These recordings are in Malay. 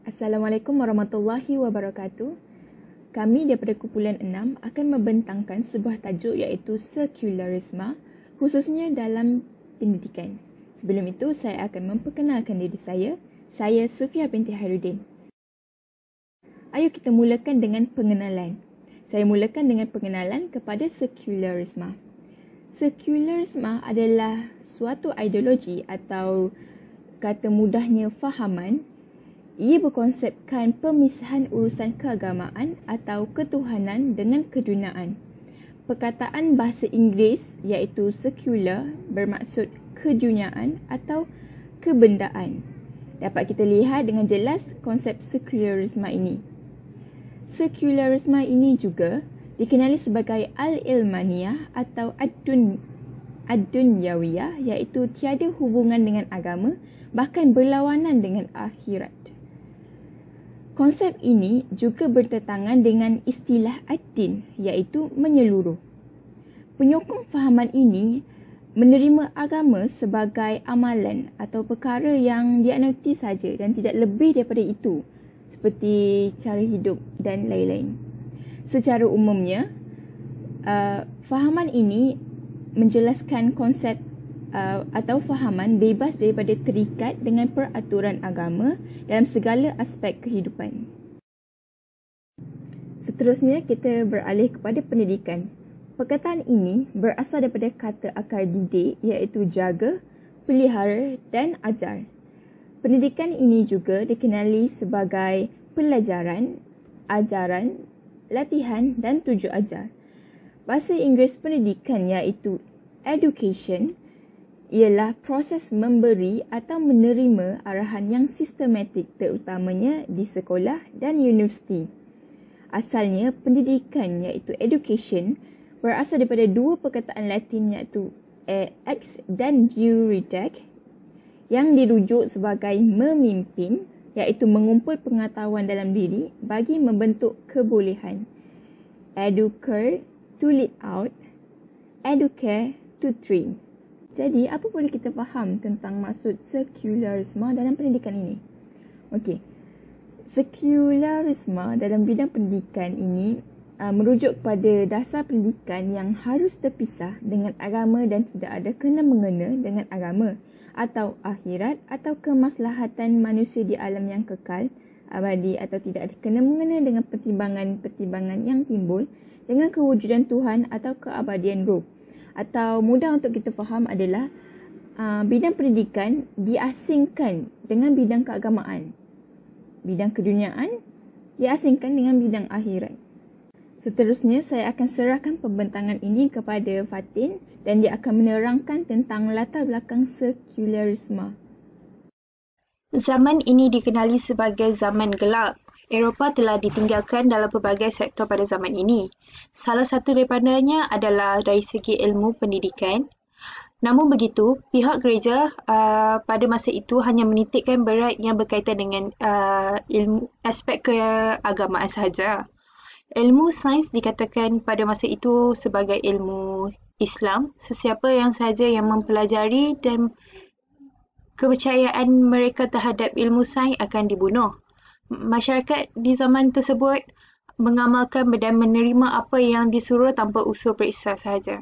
Assalamualaikum warahmatullahi wabarakatuh. Kami daripada kumpulan 6 akan membentangkan sebuah tajuk iaitu sekularisme, khususnya dalam pendidikan. Sebelum itu, saya akan memperkenalkan diri saya. Saya Sufia binti Hairudin. Ayo kita mulakan dengan pengenalan. Saya mulakan dengan pengenalan kepada sekularisme. Sekularisme adalah suatu ideologi atau kata mudahnya fahaman. Ia berkonsepkan pemisahan urusan keagamaan atau ketuhanan dengan keduniaan. Perkataan bahasa Inggeris iaitu secular bermaksud keduniaan atau kebendaan. Dapat kita lihat dengan jelas konsep sekularisme ini. Sekularisme ini juga dikenali sebagai al-ilmaniyah atau ad-dunyawiyah iaitu tiada hubungan dengan agama, bahkan berlawanan dengan akhirat. Konsep ini juga bertentangan dengan istilah ad-din iaitu menyeluruh. Penyokong fahaman ini menerima agama sebagai amalan atau perkara yang dianuti saja dan tidak lebih daripada itu, seperti cara hidup dan lain-lain. Secara umumnya, fahaman ini menjelaskan konsep atau fahaman bebas daripada terikat dengan peraturan agama dalam segala aspek kehidupan. Seterusnya, kita beralih kepada pendidikan. Perkataan ini berasal daripada kata akar didik iaitu jaga, pelihara dan ajar. Pendidikan ini juga dikenali sebagai pelajaran, ajaran, latihan dan tuju ajar. Bahasa Inggeris pendidikan iaitu education ialah proses memberi atau menerima arahan yang sistematik terutamanya di sekolah dan universiti. Asalnya pendidikan iaitu education berasal daripada dua perkataan Latin iaitu ex dan iuridec yang dirujuk sebagai memimpin iaitu mengumpul pengetahuan dalam diri bagi membentuk kebolehan. Educare to lead out, educare to train. Jadi, apa boleh kita faham tentang maksud sekularisme dalam pendidikan ini? Okey. Sekularisme dalam bidang pendidikan ini merujuk kepada dasar pendidikan yang harus terpisah dengan agama dan tidak ada kena-mengena dengan agama atau akhirat atau kemaslahatan manusia di alam yang kekal, abadi atau tidak ada kena-mengena dengan pertimbangan-pertimbangan yang timbul dengan kewujudan Tuhan atau keabadian roh. Atau mudah untuk kita faham adalah bidang pendidikan diasingkan dengan bidang keagamaan. Bidang keduniaan diasingkan dengan bidang akhirat. Seterusnya, saya akan serahkan pembentangan ini kepada Fatin dan dia akan menerangkan tentang latar belakang sekularisme. Zaman ini dikenali sebagai zaman gelap. Eropah telah ditinggalkan dalam pelbagai sektor pada zaman ini. Salah satu daripadanya adalah dari segi ilmu pendidikan. Namun begitu, pihak gereja pada masa itu hanya menitikkan berat yang berkaitan dengan ilmu aspek keagamaan sahaja. Ilmu sains dikatakan pada masa itu sebagai ilmu Islam. Sesiapa yang sahaja yang mempelajari dan kepercayaan mereka terhadap ilmu sains akan dibunuh. Masyarakat di zaman tersebut mengamalkan dan menerima apa yang disuruh tanpa usul periksa sahaja.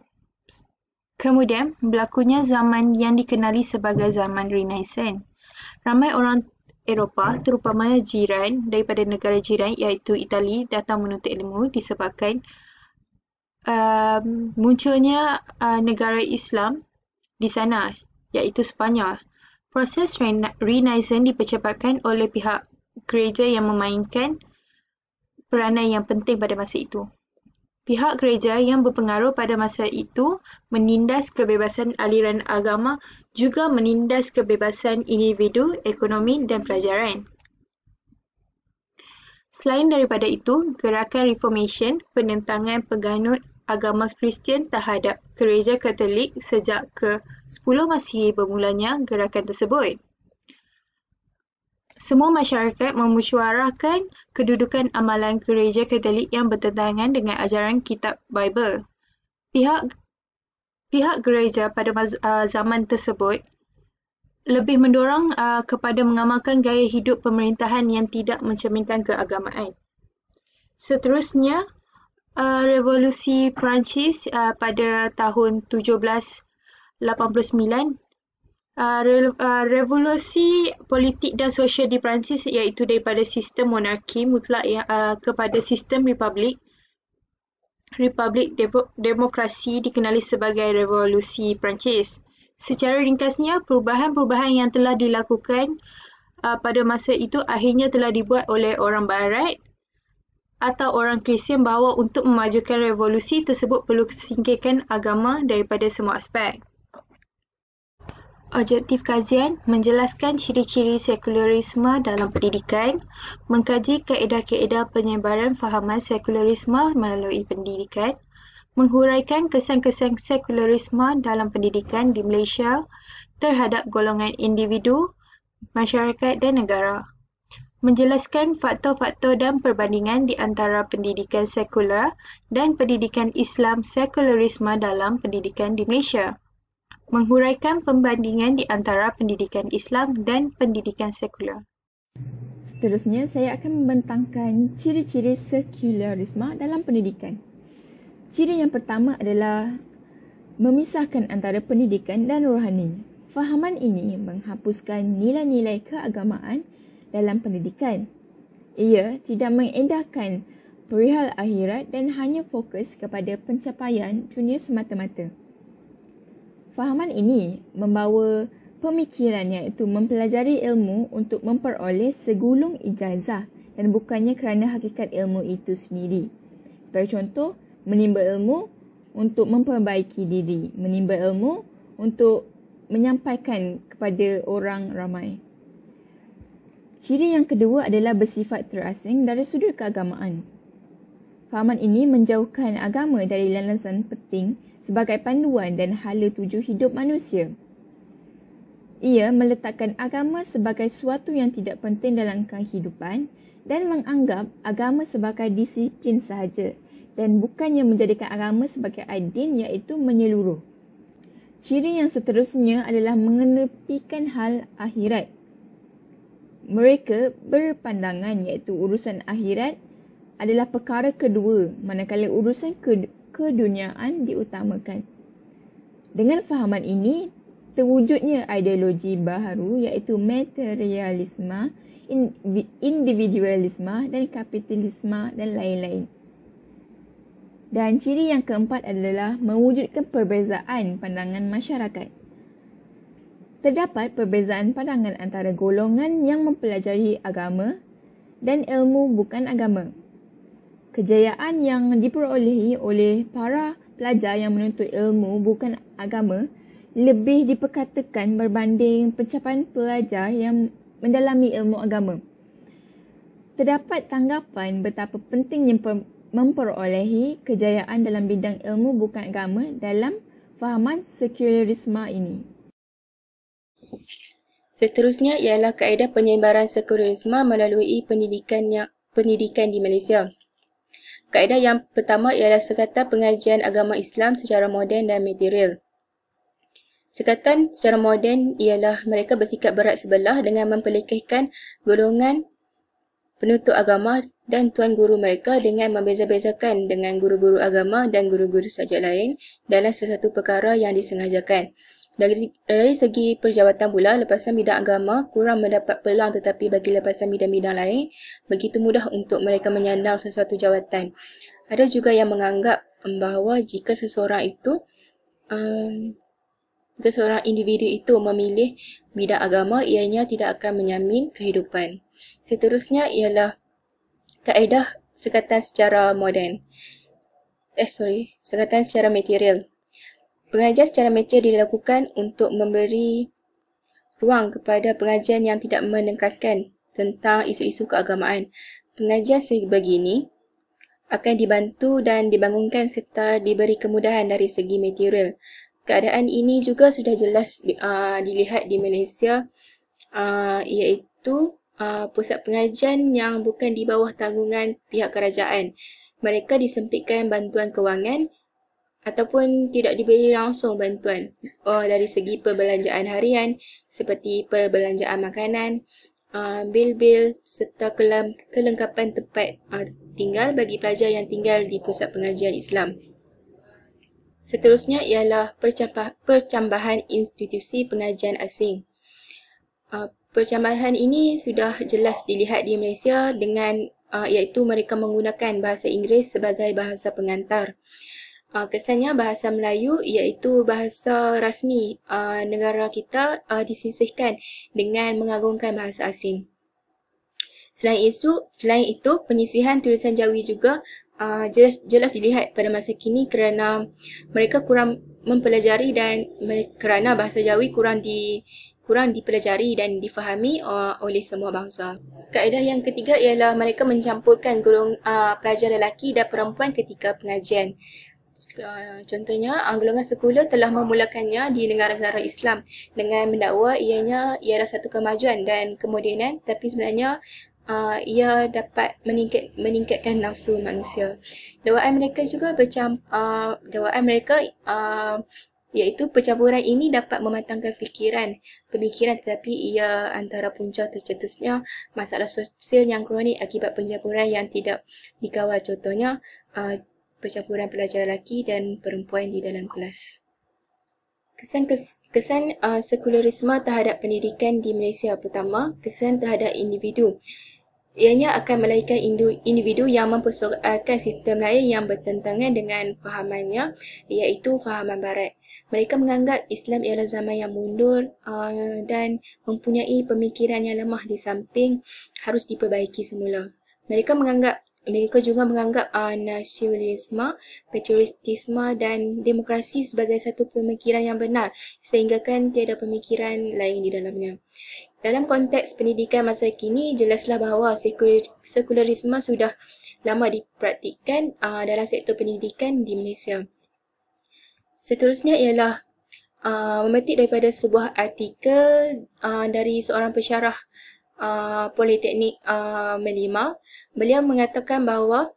Kemudian, berlakunya zaman yang dikenali sebagai zaman Renaissance. Ramai orang Eropah, terutamanya jiran daripada negara jiran iaitu Itali, datang menuntut ilmu disebabkan munculnya negara Islam di sana, iaitu Sepanyol. Proses Renaissance dipercepatkan oleh pihak gereja yang memainkan peranan yang penting pada masa itu. Pihak gereja yang berpengaruh pada masa itu menindas kebebasan aliran agama, juga menindas kebebasan individu, ekonomi dan pelajaran. Selain daripada itu, gerakan Reformation, penentangan penganut agama Kristian terhadap gereja Katolik sejak ke-10 Masihi bermulanya gerakan tersebut. Semua masyarakat memusywarahkan kedudukan amalan gereja Katolik yang bertentangan dengan ajaran kitab Bible. Pihak gereja pada zaman tersebut lebih mendorong kepada mengamalkan gaya hidup pemerintahan yang tidak mencerminkan keagamaan. Seterusnya, revolusi Perancis pada tahun 1789. Revolusi politik dan sosial di Perancis iaitu daripada sistem monarki mutlak kepada sistem republik. Demokrasi dikenali sebagai Revolusi Perancis. Secara ringkasnya, perubahan-perubahan yang telah dilakukan pada masa itu akhirnya telah dibuat oleh orang Barat atau orang Kristian bahawa untuk memajukan revolusi tersebut perlu singkirkan agama daripada semua aspek. Objektif kajian menjelaskan ciri-ciri sekularisme dalam pendidikan, mengkaji kaedah-kaedah penyebaran fahaman sekularisme melalui pendidikan, menghuraikan kesan-kesan sekularisme dalam pendidikan di Malaysia terhadap golongan individu, masyarakat dan negara. Menjelaskan faktor-faktor dan perbandingan di antara pendidikan sekular dan pendidikan Islam sekularisme dalam pendidikan di Malaysia. Menghuraikan perbandingan di antara pendidikan Islam dan pendidikan sekular. Seterusnya, saya akan membentangkan ciri-ciri sekularisme dalam pendidikan. Ciri yang pertama adalah memisahkan antara pendidikan dan rohani. Fahaman ini menghapuskan nilai-nilai keagamaan dalam pendidikan. Ia tidak mengedahkan perihal akhirat dan hanya fokus kepada pencapaian dunia semata-mata. Fahaman ini membawa pemikiran iaitu mempelajari ilmu untuk memperoleh segulung ijazah dan bukannya kerana hakikat ilmu itu sendiri. Sebagai contoh, menimba ilmu untuk memperbaiki diri, menimba ilmu untuk menyampaikan kepada orang ramai. Ciri yang kedua adalah bersifat terasing dari sudut keagamaan. Fahaman ini menjauhkan agama dari landasan penting sebagai panduan dan hala tuju hidup manusia. Ia meletakkan agama sebagai suatu yang tidak penting dalam kehidupan dan menganggap agama sebagai disiplin sahaja dan bukannya menjadikan agama sebagai adin iaitu menyeluruh. Ciri yang seterusnya adalah mengenepikan hal akhirat. Mereka berpandangan iaitu urusan akhirat adalah perkara kedua manakala urusan keduniaan diutamakan. Dengan fahaman ini, terwujudnya ideologi baharu iaitu materialisme, individualisme dan kapitalisme dan lain-lain. Dan ciri yang keempat adalah mewujudkan perbezaan pandangan masyarakat. Terdapat perbezaan pandangan antara golongan yang mempelajari agama dan ilmu bukan agama. Kejayaan yang diperolehi oleh para pelajar yang menuntut ilmu bukan agama lebih diperkatakan berbanding pencapaian pelajar yang mendalami ilmu agama. Terdapat tanggapan betapa pentingnya memperolehi kejayaan dalam bidang ilmu bukan agama dalam fahaman sekularisme ini. Seterusnya ialah kaedah penyebaran sekularisme melalui pendidikan di Malaysia. Kaedah yang pertama ialah sekatan pengajian agama Islam secara moden dan material. Sekatan secara moden ialah mereka bersikap berat sebelah dengan memperlekehkan golongan penuntut agama dan tuan guru mereka dengan membeza-bezakan dengan guru-guru agama dan guru-guru subjek lain dalam sesuatu perkara yang disengajakan. Dari segi perjawatan pula, lepasan bidang agama kurang mendapat peluang tetapi bagi lepasan bidang-bidang lain, begitu mudah untuk mereka menyandang sesuatu jawatan. Ada juga yang menganggap bahawa jika seseorang individu itu memilih bidang agama, ianya tidak akan menyamin kehidupan. Seterusnya ialah kaedah sekatan secara sekatan secara material. Pengajian secara material dilakukan untuk memberi ruang kepada pengajian yang tidak menekankan tentang isu-isu keagamaan. Pengajian sebegini akan dibantu dan dibangunkan serta diberi kemudahan dari segi material. Keadaan ini juga sudah jelas dilihat di Malaysia, iaitu pusat pengajian yang bukan di bawah tanggungan pihak kerajaan. Mereka disempitkan bantuan kewangan ataupun tidak diberi langsung bantuan dari segi perbelanjaan harian seperti perbelanjaan makanan, bil-bil serta kelengkapan tempat tinggal bagi pelajar yang tinggal di pusat pengajian Islam. Seterusnya ialah percambahan institusi pengajian asing. Percambahan ini sudah jelas dilihat di Malaysia dengan iaitu mereka menggunakan bahasa Inggeris sebagai bahasa pengantar. Kesannya bahasa Melayu iaitu bahasa rasmi negara kita disisihkan dengan mengagungkan bahasa asing. Selain itu penyisihan tulisan Jawi juga jelas dilihat pada masa kini kerana mereka kurang mempelajari dan kerana bahasa Jawi kurang dipelajari dan difahami oleh semua bangsa. Kaedah yang ketiga ialah mereka mencampurkan pelajar lelaki dan perempuan ketika pengajian. Contohnya, golongan sekular telah memulakannya di negara-negara Islam dengan mendakwa ianya ialah satu kemajuan dan kemodenan, tapi sebenarnya ia dapat meningkatkan nafsu manusia. Dakwaan mereka iaitu percampuran ini dapat mematangkan pemikiran tetapi ia antara punca tercetusnya masalah sosial yang kronik akibat pencampuran yang tidak dikawal, contohnya percampuran pelajar lelaki dan perempuan di dalam kelas. Kesan sekularisme terhadap pendidikan di Malaysia. Pertama, kesan terhadap individu. Ianya akan melahirkan individu yang mempersoalkan sistem lain yang bertentangan dengan fahamannya, iaitu fahaman barat. Mereka menganggap Islam ialah zaman yang mundur dan mempunyai pemikiran yang lemah di samping harus diperbaiki semula. Mereka juga menganggap nasionalisme, patriotisme dan demokrasi sebagai satu pemikiran yang benar sehingga kan tiada pemikiran lain di dalamnya. Dalam konteks pendidikan masa kini, jelaslah bahawa sekularisme sudah lama dipraktikkan dalam sektor pendidikan di Malaysia. Seterusnya ialah memetik daripada sebuah artikel dari seorang pensyarah Politeknik Melima. Beliau mengatakan bahawa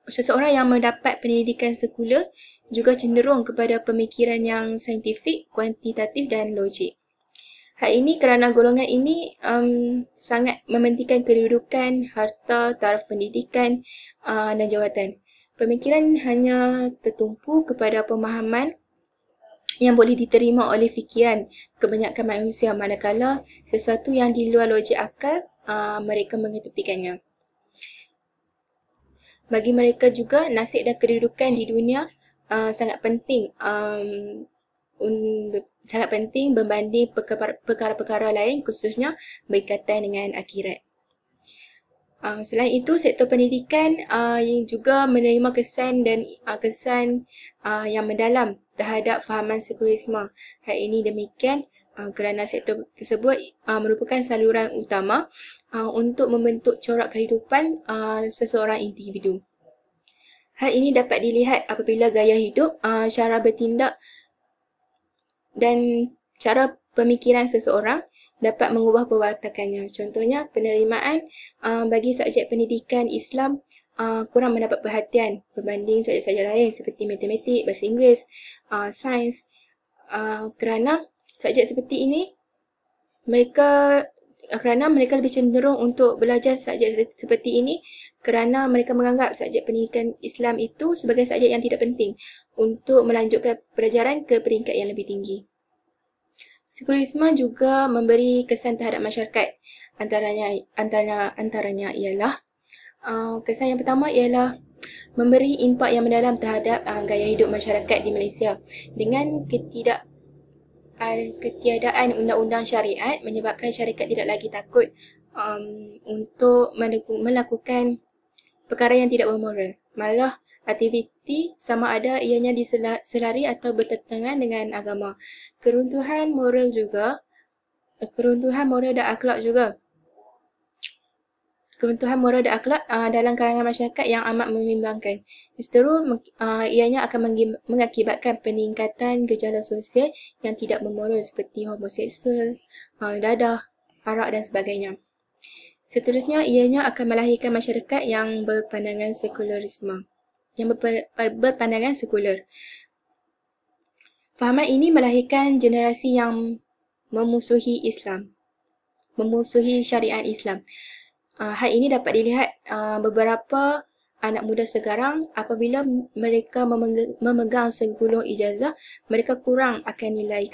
seseorang yang mendapat pendidikan sekular juga cenderung kepada pemikiran yang saintifik, kuantitatif dan logik. Hal ini kerana golongan ini sangat mementingkan kedudukan, harta, taraf pendidikan dan jawatan. Pemikiran hanya tertumpu kepada pemahaman yang boleh diterima oleh fikiran kebanyakan manusia, manakala sesuatu yang di luar logik akal mereka mengetepikannya. Bagi mereka juga, nasib dan kedudukan di dunia sangat penting berbanding perkara-perkara lain, khususnya berkaitan dengan akhirat. Selain itu, sektor pendidikan yang juga menerima kesan yang mendalam terhadap fahaman sekularisme. Hal ini demikian kerana sektor tersebut merupakan saluran utama untuk membentuk corak kehidupan seseorang individu. Hal ini dapat dilihat apabila gaya hidup, cara bertindak dan cara pemikiran seseorang dapat mengubah perwatakannya. Contohnya, penerimaan bagi subjek pendidikan Islam kurang mendapat perhatian berbanding subjek-subjek lain seperti matematik, bahasa Inggeris, sains. Kerana subjek seperti ini, mereka lebih cenderung untuk belajar subjek seperti ini kerana mereka menganggap subjek pendidikan Islam itu sebagai subjek yang tidak penting untuk melanjutkan pelajaran ke peringkat yang lebih tinggi. Sekularisme juga memberi kesan terhadap masyarakat. Antaranya ialah kesan yang pertama ialah memberi impak yang mendalam terhadap gaya hidup masyarakat di Malaysia. Dengan ketiadaan undang-undang syariat menyebabkan syarikat tidak lagi takut untuk melakukan perkara yang tidak bermoral. Malah aktiviti sama ada ianya diselari atau bertentangan dengan agama. Keruntuhan moral dan akhlak dalam kalangan masyarakat yang amat membimbangkan. Seterus, ianya akan mengakibatkan peningkatan gejala sosial yang tidak bermoral seperti homoseksual, dadah, arak dan sebagainya. Seterusnya, ianya akan melahirkan masyarakat yang berpandangan sekularisme. yang berpandangan sekular. Fahaman ini melahirkan generasi yang memusuhi syariat Islam. Hal ini dapat dilihat beberapa anak muda sekarang apabila mereka memegang segulung ijazah, mereka kurang akan nilai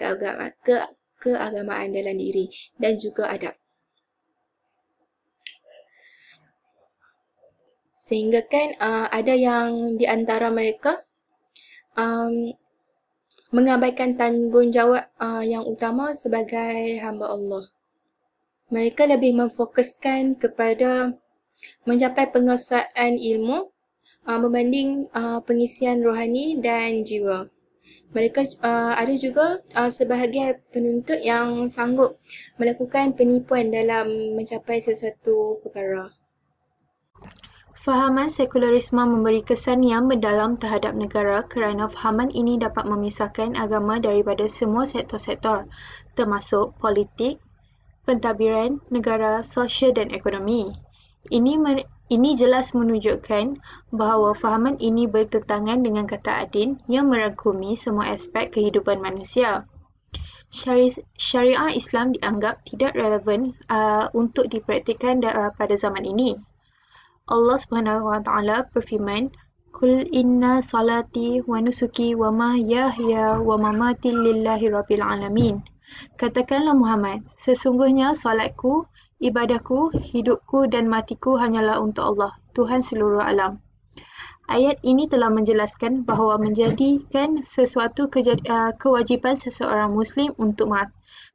keagamaan dalam diri dan juga adab. Sehingga kan ada yang di antara mereka mengabaikan tanggungjawab yang utama sebagai hamba Allah. Mereka lebih memfokuskan kepada mencapai penguasaan ilmu membanding pengisian rohani dan jiwa. Mereka ada juga sebahagian penuntut yang sanggup melakukan penipuan dalam mencapai sesuatu perkara. Fahaman sekularisme memberi kesan yang mendalam terhadap negara kerana fahaman ini dapat memisahkan agama daripada semua sektor-sektor, termasuk politik, pentadbiran negara, sosial dan ekonomi. Ini jelas menunjukkan bahawa fahaman ini bertentangan dengan kata adin yang merangkumi semua aspek kehidupan manusia. Syariah Islam dianggap tidak relevan untuk dipraktikkan pada zaman ini. Allah Subhanahu Wa Taala berfirman, "Qul inna salati wa nusuki wa mahyaya wa mamati lillahi rabbil alamin." Katakanlah Muhammad, sesungguhnya solatku, ibadahku, hidupku dan matiku hanyalah untuk Allah, Tuhan seluruh alam. Ayat ini telah menjelaskan bahawa menjadikan sesuatu kewajipan seseorang Muslim untuk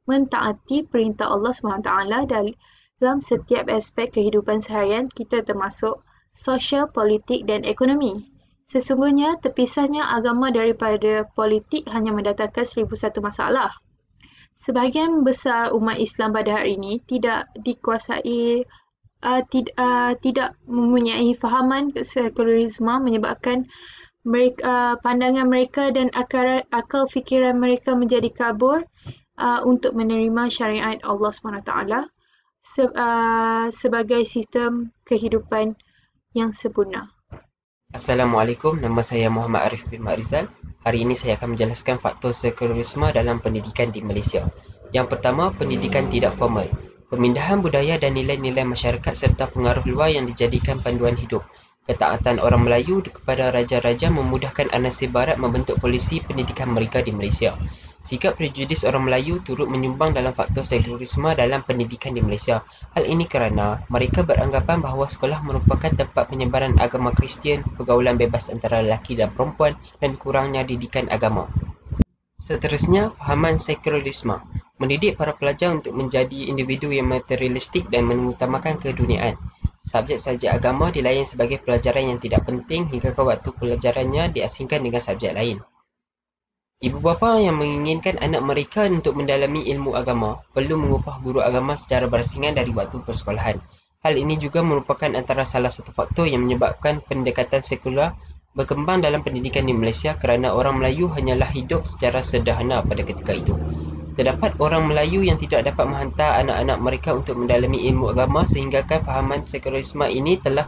mentaati perintah Allah SWT dalam setiap aspek kehidupan seharian kita termasuk sosial, politik dan ekonomi. Sesungguhnya terpisahnya agama daripada politik hanya mendatangkan 1001 masalah. Sebahagian besar umat Islam pada hari ini tidak dikuasai tidak mempunyai fahaman sekularisme menyebabkan pandangan mereka dan akal fikiran mereka menjadi kabur untuk menerima syariat Allah SWT sebagai sistem kehidupan yang sempurna. Assalamualaikum, nama saya Muhammad Arif bin Mak Rizal. Hari ini saya akan menjelaskan faktor sekularisme dalam pendidikan di Malaysia. Yang pertama, pendidikan tidak formal. Pemindahan budaya dan nilai-nilai masyarakat serta pengaruh luar yang dijadikan panduan hidup. Ketaatan orang Melayu kepada raja-raja memudahkan anasir barat membentuk polisi pendidikan mereka di Malaysia. Sikap prejudis orang Melayu turut menyumbang dalam faktor sekularisme dalam pendidikan di Malaysia. Hal ini kerana mereka beranggapan bahawa sekolah merupakan tempat penyebaran agama Kristian, pergaulan bebas antara lelaki dan perempuan dan kurangnya didikan agama. Seterusnya, fahaman sekularisme mendidik para pelajar untuk menjadi individu yang materialistik dan mengutamakan keduniaan. Subjek-subjek agama dilayan sebagai pelajaran yang tidak penting hingga ke waktu pelajarannya diasingkan dengan subjek lain. Ibu bapa yang menginginkan anak mereka untuk mendalami ilmu agama perlu mengupah guru agama secara berasingan dari waktu persekolahan. Hal ini juga merupakan antara salah satu faktor yang menyebabkan pendekatan sekular berkembang dalam pendidikan di Malaysia kerana orang Melayu hanyalah hidup secara sederhana pada ketika itu. Terdapat orang Melayu yang tidak dapat menghantar anak-anak mereka untuk mendalami ilmu agama sehinggakan fahaman sekularisme ini telah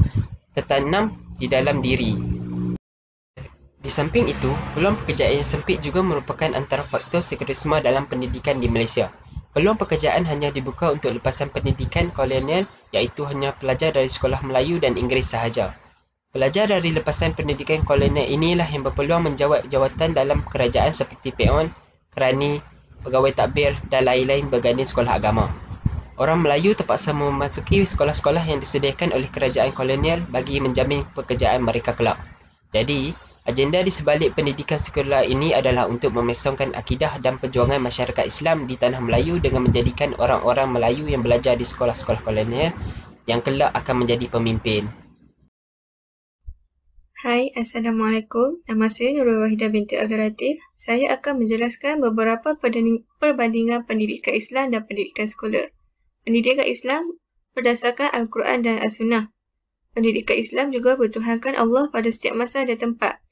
tertanam di dalam diri. Di samping itu, peluang pekerjaan yang sempit juga merupakan antara faktor sekularisme dalam pendidikan di Malaysia. Peluang pekerjaan hanya dibuka untuk lepasan pendidikan kolonial iaitu hanya pelajar dari sekolah Melayu dan Inggeris sahaja. Pelajar dari lepasan pendidikan kolonial inilah yang berpeluang menjawat jawatan dalam kerajaan seperti peon, kerani, pegawai takbir dan lain-lain berganding sekolah agama. Orang Melayu terpaksa memasuki sekolah-sekolah yang disediakan oleh kerajaan kolonial bagi menjamin pekerjaan mereka kelak. Jadi, agenda di sebalik pendidikan sekular ini adalah untuk memesongkan akidah dan perjuangan masyarakat Islam di tanah Melayu dengan menjadikan orang-orang Melayu yang belajar di sekolah-sekolah kolonial yang kelak akan menjadi pemimpin. Hai, Assalamualaikum. Nama saya Nurul Wahidah binti Abdul Latif. Saya akan menjelaskan beberapa perbandingan pendidikan Islam dan pendidikan sekular. Pendidikan Islam berdasarkan Al-Quran dan As-Sunnah. Pendidikan Islam juga bertuhankan Allah pada setiap masa dan tempat.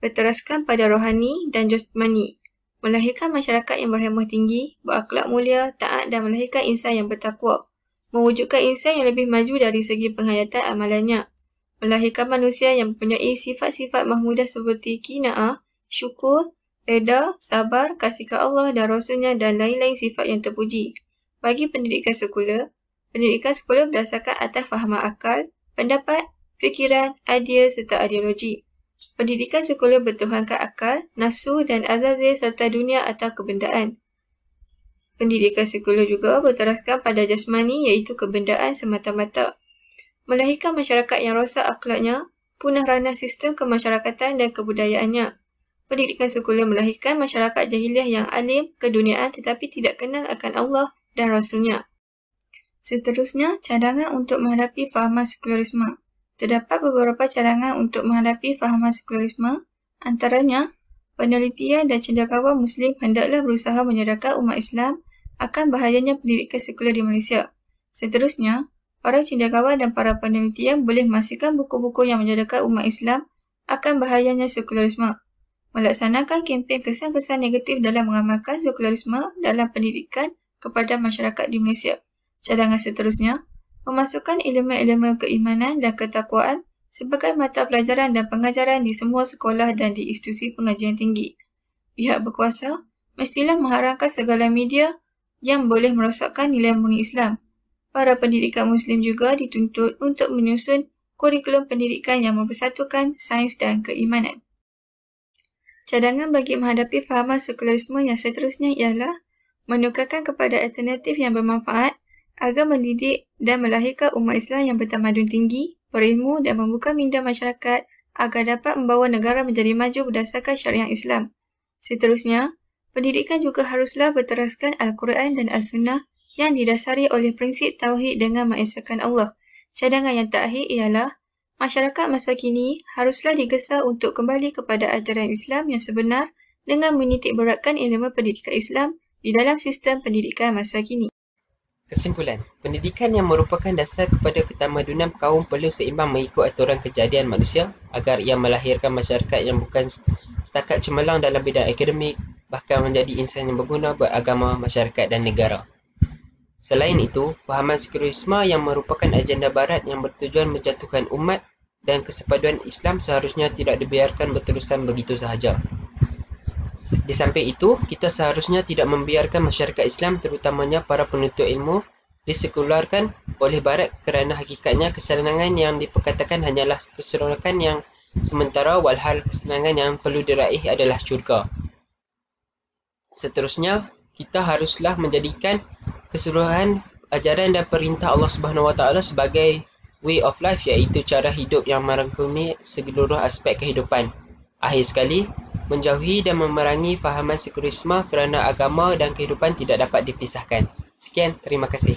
Berteraskan pada rohani dan jasmani. Melahirkan masyarakat yang berhemah tinggi, berakhlak mulia, taat dan melahirkan insan yang bertakwa. Mewujudkan insan yang lebih maju dari segi penghayatan amalannya. melahirkan manusia yang mempunyai sifat-sifat mahmudah seperti qinaah, syukur, reda, sabar, kasih ke Allah dan Rasulnya dan lain-lain sifat yang terpuji. Bagi pendidikan sekular berdasarkan atas fahaman akal, pendapat, fikiran, idea serta ideologi. Pendidikan sekular bertuhankan akal, nafsu dan azazil serta dunia atau kebendaan. Pendidikan sekular juga berteraskan pada jasmani iaitu kebendaan semata-mata. Melahirkan masyarakat yang rosak akhlaknya, punah ranah sistem kemasyarakatan dan kebudayaannya. Pendidikan sekular melahirkan masyarakat jahiliah yang alim, keduniaan tetapi tidak kenal akan Allah dan Rasulnya. Seterusnya, cadangan untuk menghadapi fahaman sekularisme. Terdapat beberapa cadangan untuk menghadapi fahaman sekularisme, antaranya, penelitian dan cendekiawan Muslim hendaklah berusaha menyadarkan umat Islam akan bahayanya pendidikan sekular di Malaysia. Seterusnya, para cendekiawan dan para penelitian boleh menghasilkan buku-buku yang menyadarkan umat Islam akan bahayanya sekularisme. Melaksanakan kempen kesan-kesan negatif dalam mengamalkan sekularisme dalam pendidikan kepada masyarakat di Malaysia. Cadangan seterusnya, memasukkan elemen-elemen keimanan dan ketakwaan sebagai mata pelajaran dan pengajaran di semua sekolah dan di institusi pengajian tinggi. Pihak berkuasa mestilah mengharamkan segala media yang boleh merosakkan nilai murni Islam. Para pendidikan Muslim juga dituntut untuk menyusun kurikulum pendidikan yang mempersatukan sains dan keimanan. Cadangan bagi menghadapi fahaman sekularisme yang seterusnya ialah menukarkan kepada alternatif yang bermanfaat agar mendidik dan melahirkan umat Islam yang bertamadun tinggi, berilmu dan membuka minda masyarakat agar dapat membawa negara menjadi maju berdasarkan syariat Islam. Seterusnya, pendidikan juga haruslah berteraskan Al-Quran dan As-Sunnah yang didasari oleh prinsip tauhid dengan mengesahkan Allah. Cadangan yang terakhir ialah masyarakat masa kini haruslah digesa untuk kembali kepada ajaran Islam yang sebenar dengan menitik beratkan elemen pendidikan Islam di dalam sistem pendidikan masa kini. Kesimpulan, pendidikan yang merupakan dasar kepada ketamadunan kaum perlu seimbang mengikut aturan kejadian manusia agar ia melahirkan masyarakat yang bukan setakat cemerlang dalam bidang akademik, bahkan menjadi insan yang berguna beragama, masyarakat dan negara. Selain itu, fahaman sekularisme yang merupakan agenda barat yang bertujuan menjatuhkan umat dan kesepaduan Islam seharusnya tidak dibiarkan berterusan begitu sahaja. Di samping itu, kita seharusnya tidak membiarkan masyarakat Islam terutamanya para penuntut ilmu disekularkan oleh Barat kerana hakikatnya kesenangan yang diperkatakan hanyalah keseronokan yang sementara walhal kesenangan yang perlu diraih adalah syurga. Seterusnya, kita haruslah menjadikan keseluruhan ajaran dan perintah Allah SWT sebagai way of life iaitu cara hidup yang merangkumi seluruh aspek kehidupan. Akhir sekali, menjauhi dan memerangi fahaman sekularisme kerana agama dan kehidupan tidak dapat dipisahkan. Sekian, terima kasih.